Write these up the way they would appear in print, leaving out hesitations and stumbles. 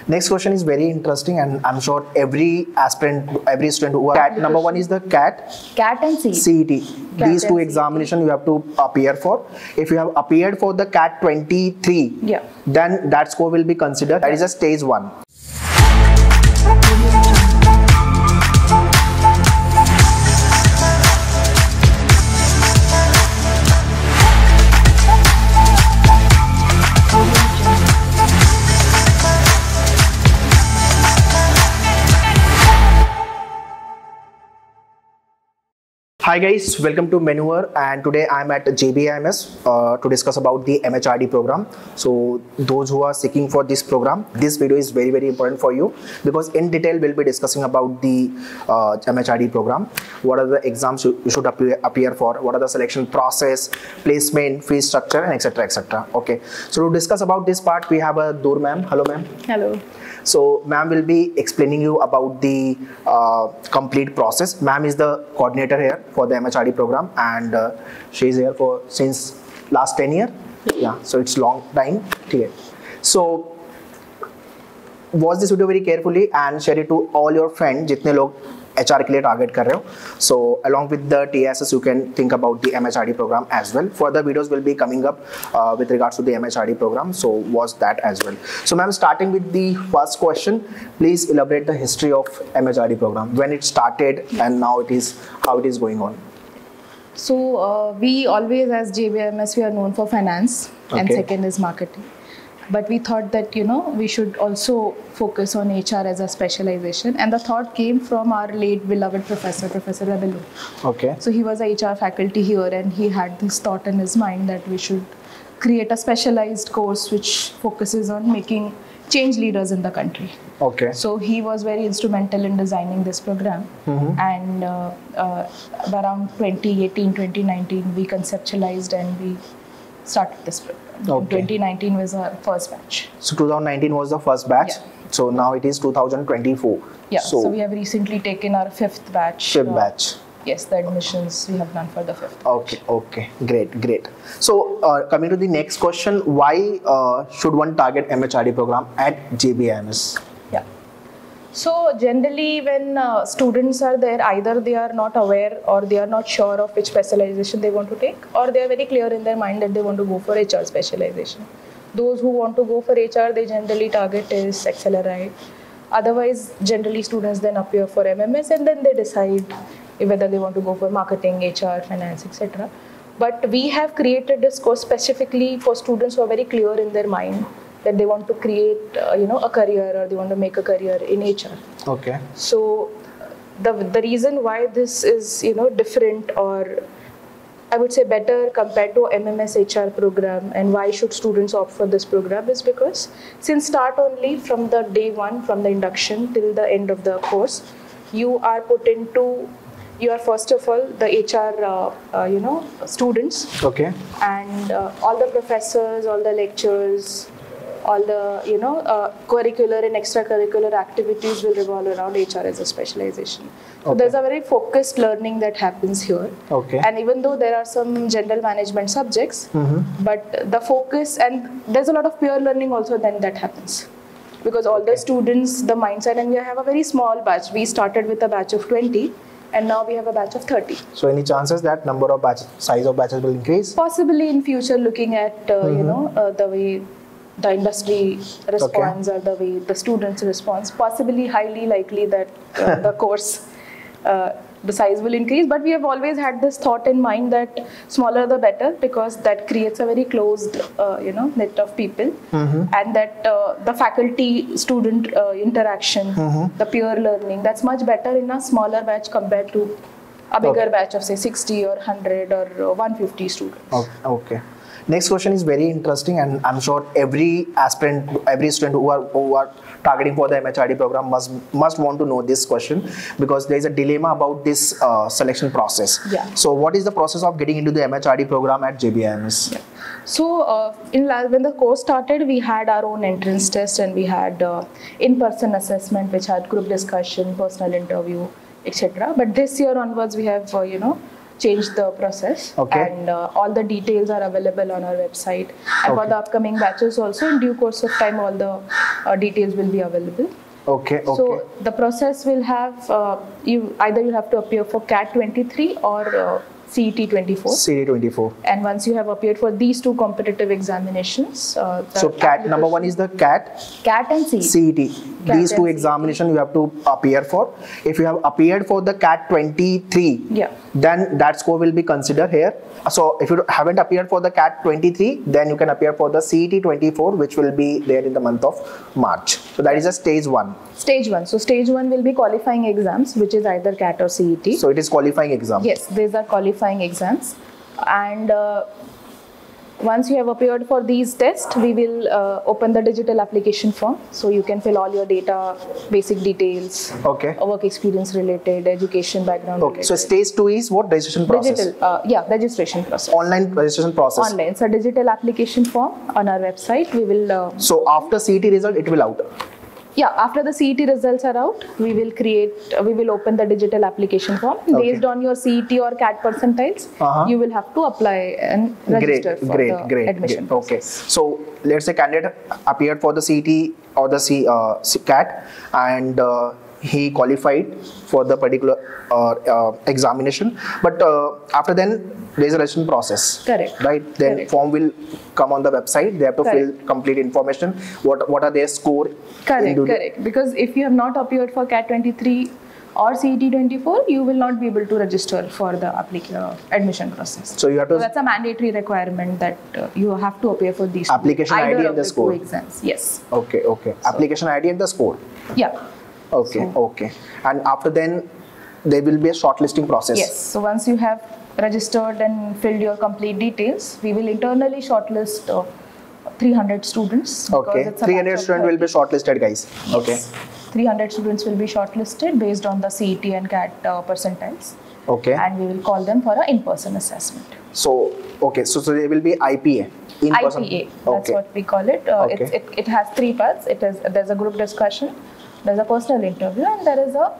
Next question is very interesting, and I'm sure every aspirant, every student who are number one is the CAT and CET. These two examinations you have to appear for. If you have appeared for the CAT 23, then that score will be considered. That is a stage 1. Hi guys, welcome to Maneuver, and today I'm at JBIMS to discuss about the MHRD program. So those who are seeking for this program, this video is very important for you, because in detail we'll be discussing about the MHRD program. What are the exams you should appear for, what are the selection process, placement, fee structure, and etc. Okay, so to discuss about this part, we have a Dur ma'am. Hello ma'am. Hello. So ma'am will be explaining you about the complete process. Ma'am is the coordinator here for the MHRD program, and she is here for since last 10 years. Yeah, so it's long time. Okay. So watch this video very carefully and share it to all your friends जितने लोग HR के लिए target कर रहे हो. So along with the TSS, you can think about the MHRD program as well. Further videos will be coming up with regards to the MHRD program. So watch that as well. So ma'am, starting with the first question, please elaborate the history of MHRD program, when it started and now it is, how it is going on. So we always, as JBIMS, we are known for finance, and second is marketing. But we thought that, we should also focus on HR as a specialization. And the thought came from our late beloved professor, Professor Rabilu. Okay. So he was a HR faculty here, and he had this thought in his mind that we should create a specialized course which focuses on making change leaders in the country. Okay. So he was very instrumental in designing this program. And around 2018, 2019, we conceptualized and we started this program. 2019 was our first batch. So 2019 was the first batch. So now it is 2024. Yeah. So we have recently taken our fifth batch. Fifth batch. Yes, the admissions we have done for the fifth. Okay. Great. So coming to the next question, why should one target MHRD program at JBIMS? Yeah. So generally when students are there, either they are not aware or they are not sure of which specialization they want to take, or they are very clear in their mind that they want to go for HR specialization. Those who want to go for HR, they generally target is XLRI. Otherwise, generally students then appear for MMS, and then they decide whether they want to go for marketing, HR, finance, etc. But we have created this course specifically for students who are very clear in their mind that they want to create, a career, or they want to make a career in HR. Okay. So the reason why this is, different, or I would say better compared to MMS HR program, and why should students opt for this program, is because since start only, from the day one, from the induction till the end of the course, you are put into, you are first of all the HR, students. Okay. And all the professors, all the lectures, all the curricular and extracurricular activities will revolve around HR as a specialization. So there's a very focused learning that happens here. Okay. And even though there are some general management subjects, but the focus, and there's a lot of peer learning also then that happens. Because all the students, the mindset, and we have a very small batch. We started with a batch of 20. And now we have a batch of 30. So any chances that number of size of batches will increase? Possibly in future, looking at the way the industry responds, or the way the students responds, possibly highly likely that the course, the size will increase. But we have always had this thought in mind that smaller the better, because that creates a very closed net of people, and that the faculty student interaction, the peer learning, that's much better in a smaller batch compared to a bigger batch of say 60 or 100 or 150 students. Okay. Next question is very interesting, and I'm sure every aspirant, every student who are targeting for the MHRD program must want to know this question, because there is a dilemma about this selection process. Yeah. So what is the process of getting into the MHRD program at JBIMS? Yeah. So when the course started, we had our own entrance test, and we had in-person assessment, which had group discussion, personal interview, etc. But this year onwards, we have changed the process. Okay. And all the details are available on our website. And for Okay. the upcoming batches also, in due course of time, all the details will be available. Okay. Okay. So the process will have, you have to appear for CAT 23 or CET 24. CET 24. And once you have appeared for these two competitive examinations, so CAT, number one is the CAT and CET. CET. These two examinations you have to appear for. If you have appeared for the CAT 23, Yeah. then that score will be considered here. So if you haven't appeared for the CAT 23, then you can appear for the CET 24, which will be there in the month of March. So that is a stage 1. Stage 1. So stage 1 will be qualifying exams, which is either CAT or CET. So it is qualifying exam. Yes, these are qualifying exams. And once you have appeared for these tests, we will open the digital application form. So you can fill all your data, basic details, Okay. work experience related, education background Okay. related. So stage 2 is what? Registration process. Digital, registration process. Online registration process. Online. So digital application form on our website. We will. So after CET result, it will out. Yeah, after the CET results are out, we will open the digital application form. Based on your CET or CAT percentiles, you will have to apply and register for the admission Okay. process. So let's say candidate appeared for the CET or the CAT and he qualified for the particular examination, but after then there is a registration process. Correct. Right. Then Correct. form will come on the website. They have to fill complete information. What are their score? Correct. Because if you have not appeared for CAT 23 or CET 24, you will not be able to register for the admission process. So you have to. So that's a mandatory requirement that you have to appear for these Application either ID of and the two score. exams. Yes. Okay. Application ID and the score. Yeah. Okay. And after then, there will be a shortlisting process. Yes. So once you have registered and filled your complete details, we will internally shortlist 300 students. Okay. 300 students will be shortlisted, guys. Yes. Okay. 300 students will be shortlisted based on the CET and CAT percentiles. Okay. And we will call them for an in-person assessment. So there will be IPA. IPA, that's what we call it. Okay. It has 3 parts. There's a group discussion, there's a personal interview, and there is a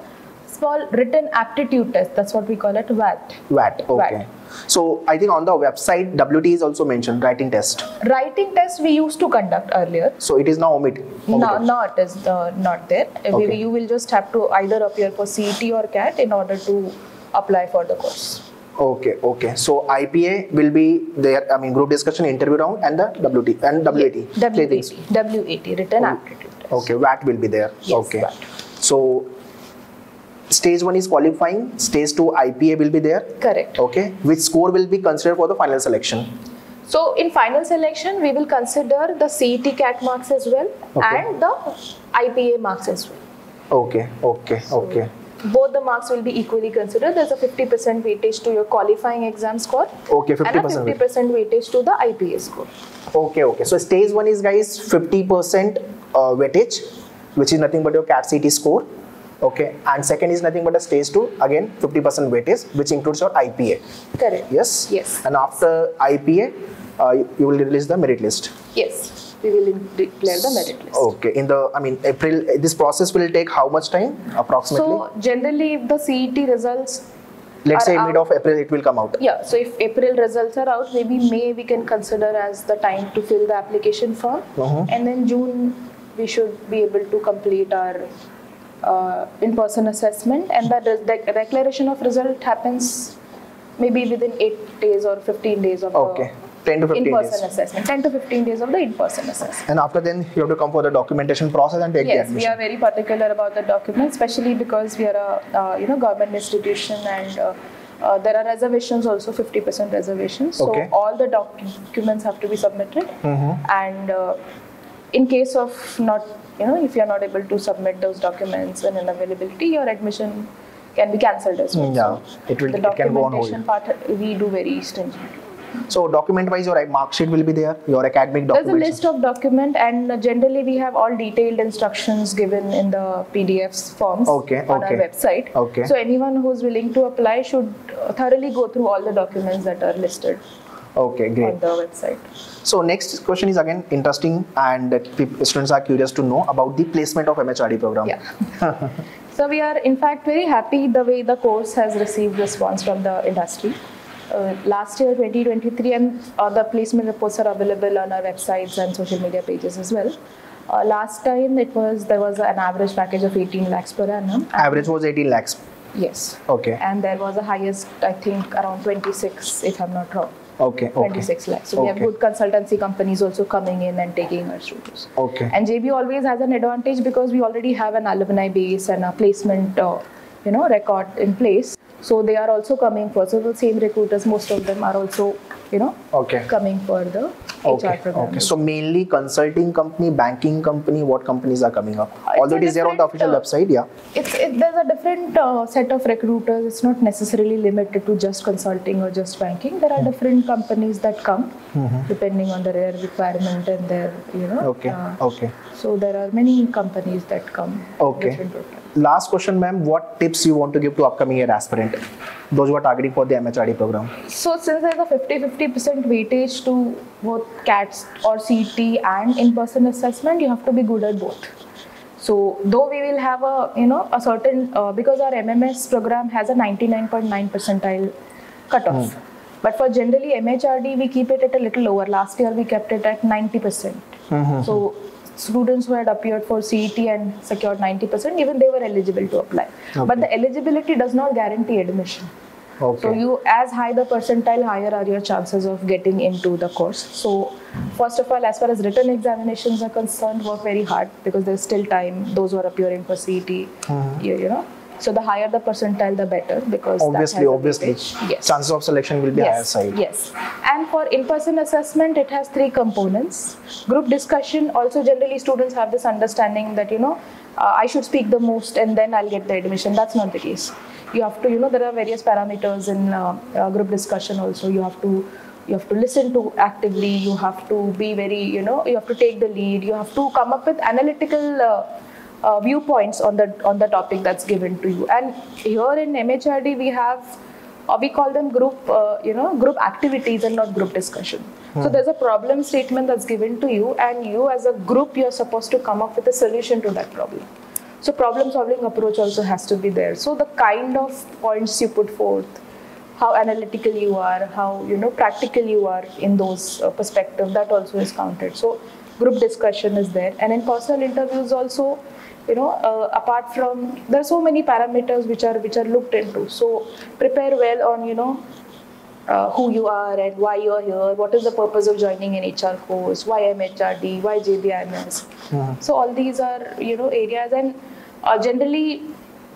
small written aptitude test. That's what we call it, VAT. Okay. VAT. So I think on the website, WT is also mentioned, writing test. Writing test we used to conduct earlier. So it is now omitted. No, it is not there. Okay. You will just have to either appear for CET or CAT in order to apply for the course. Okay. So IPA will be there. I mean, group discussion, interview round, and the WT and WAT. WAT, written aptitude test. Okay. VAT will be there. Yes, okay. VAT. So stage 1 is qualifying. Stage 2 IPA will be there. Correct. Okay. Which score will be considered for the final selection? So in final selection, we will consider the CET CAT marks as well and the IPA marks as well. Okay. Both the marks will be equally considered. There's a 50% weightage to your qualifying exam score. Okay, 50%. And a 50% weightage to the IPA score. Okay. So stage 1 is, guys, 50% weightage, which is nothing but your CAT CET score. Okay. And second is nothing but a stage 2, again 50% weightage, which includes your IPA. Correct. Yes. And after IPA, you will release the merit list. Yes. We will declare the merit list. Okay. April, this process will take how much time approximately? So generally, if the CET results, let's say mid of April, it will come out. Yeah. So if April results are out, maybe May we can consider as the time to fill the application form, and then June we should be able to complete our in-person assessment, and the declaration of result happens maybe within 8 days or 15 days of the 10 to 15 in-person days. assessment. 10 to 15 days of the in-person assessment. And after then, you have to come for the documentation process and take the admission. Yes, we are very particular about the documents, especially because we are a government institution, and there are reservations also, 50% reservations. So all the documents have to be submitted, and in case of not, if you are not able to submit those documents and unavailability, your admission can be cancelled as well. Yeah, so it the can go on hold. documentation part we do very stringently. So document wise, your mark sheet will be there, your academic documents. There's a list of document, and generally we have all detailed instructions given in the PDFs forms on our website. So anyone who's willing to apply should thoroughly go through all the documents that are listed on the website. So next question is again interesting, and students are curious to know about the placement of MHRD program. Yeah. So we are in fact very happy the way the course has received response from the industry. last year 2023, and the placement reports are available on our websites and social media pages as well. Last time there was an average package of 18 lakhs per annum. Average was 18 lakhs. Yes. Okay. And there was a highest, I think, around 26, if I'm not wrong. Okay. 26 lakhs. So we have good consultancy companies also coming in and taking our students. Okay. And JB always has an advantage because we already have an alumni base and a placement, record in place. So they are also coming for. So the same recruiters, most of them are also, coming for the HR program. Okay. So mainly consulting company, banking company, what companies are coming up? Although it is there on the official website, yeah. There's a different set of recruiters. It's not necessarily limited to just consulting or just banking. There are different companies that come depending on their requirement and their, Okay. So there are many companies that come. Okay. Last question, ma'am. What tips you want to give to upcoming year aspirant, those who are targeting for the MHRD program? So since there's a 50% weightage to both CATs or CT and in-person assessment, you have to be good at both. So though we will have a certain, because our MMS program has a 99.9 percentile cutoff. But for generally MHRD, we keep it at a little lower. Last year, we kept it at 90%. So students who had appeared for CET and secured 90%, even they were eligible to apply. Okay. But the eligibility does not guarantee admission. Okay. So you, as high the percentile, higher are your chances of getting into the course. So first of all, as far as written examinations are concerned, work very hard because there's still time. Those who are appearing for CET, So the higher the percentile, the better, because obviously, yes, chances of selection will be higher side. Yes, and for in-person assessment, it has 3 components. Group discussion. Also, generally, students have this understanding that I should speak the most, and then I'll get the admission. That's not the case. You have to, there are various parameters in group discussion. Also, you have to listen to actively. You have to be very, you have to take the lead. You have to come up with analytical viewpoints on the topic that's given to you. And here in MHRD we have we call them group activities and not group discussion. So there's a problem statement that's given to you, and you as a group, you're supposed to come up with a solution to that problem. So problem solving approach also has to be there. So the kind of points you put forth, how analytical you are, how practical you are in those perspectives, that also is counted. So group discussion is there. And in personal interviews also, apart from, there are so many parameters which are looked into. So prepare well on, who you are and why you're here, what is the purpose of joining an HR course, why MHRD, why JBIMS. So all these are, areas, and generally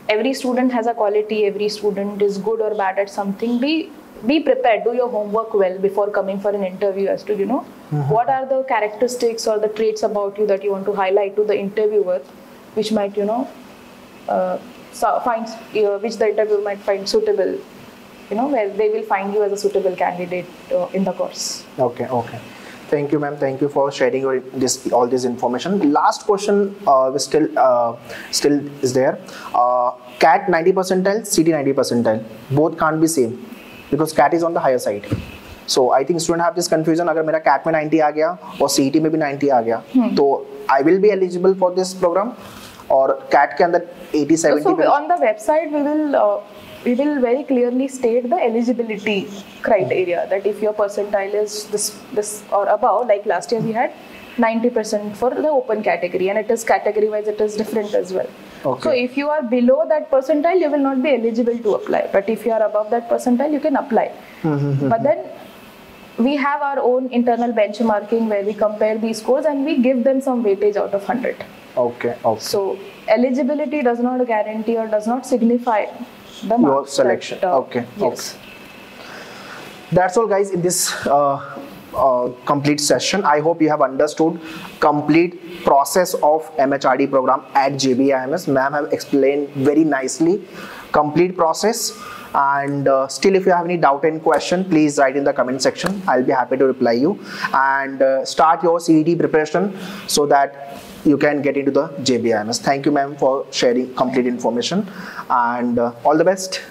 every student has a quality, every student is good or bad at something. Be prepared, do your homework well before coming for an interview as to, what are the characteristics or the traits about you that you want to highlight to the interviewer, which might, which the interviewer might find suitable, where they will find you as a suitable candidate in the course. Okay. Thank you, ma'am. Thank you for sharing all this information. Last question still is there. CAT 90 percentile, CT 90 percentile. Both can't be same because CAT is on the higher side. So I think students have this confusion. अगर मेरा CAT में 90 आ गया और CT में भी 90 आ गया, तो I will be eligible for this program, और CAT के अंदर 80-70. So on the website we will very clearly state the eligibility criteria, that if your percentile is this or above, like last year we had 90% for the open category, and it is category wise, it is different as well. Okay. So if you are below that percentile, you will not be eligible to apply, but if you are above that percentile, you can apply. But then we have our own internal benchmarking where we compare these scores and we give them some weightage out of 100. Okay. So eligibility does not guarantee or does not signify the your selection. Yes. Okay. That's all, guys, in this complete session. I hope you have understood complete process of MHRD program at JBIMS. Ma'am have explained very nicely complete process. And still, if you have any doubt and question, please write in the comment section. I'll be happy to reply you. And start your CET preparation so that you can get into the JBIMS. Thank you, ma'am, for sharing complete information. And all the best.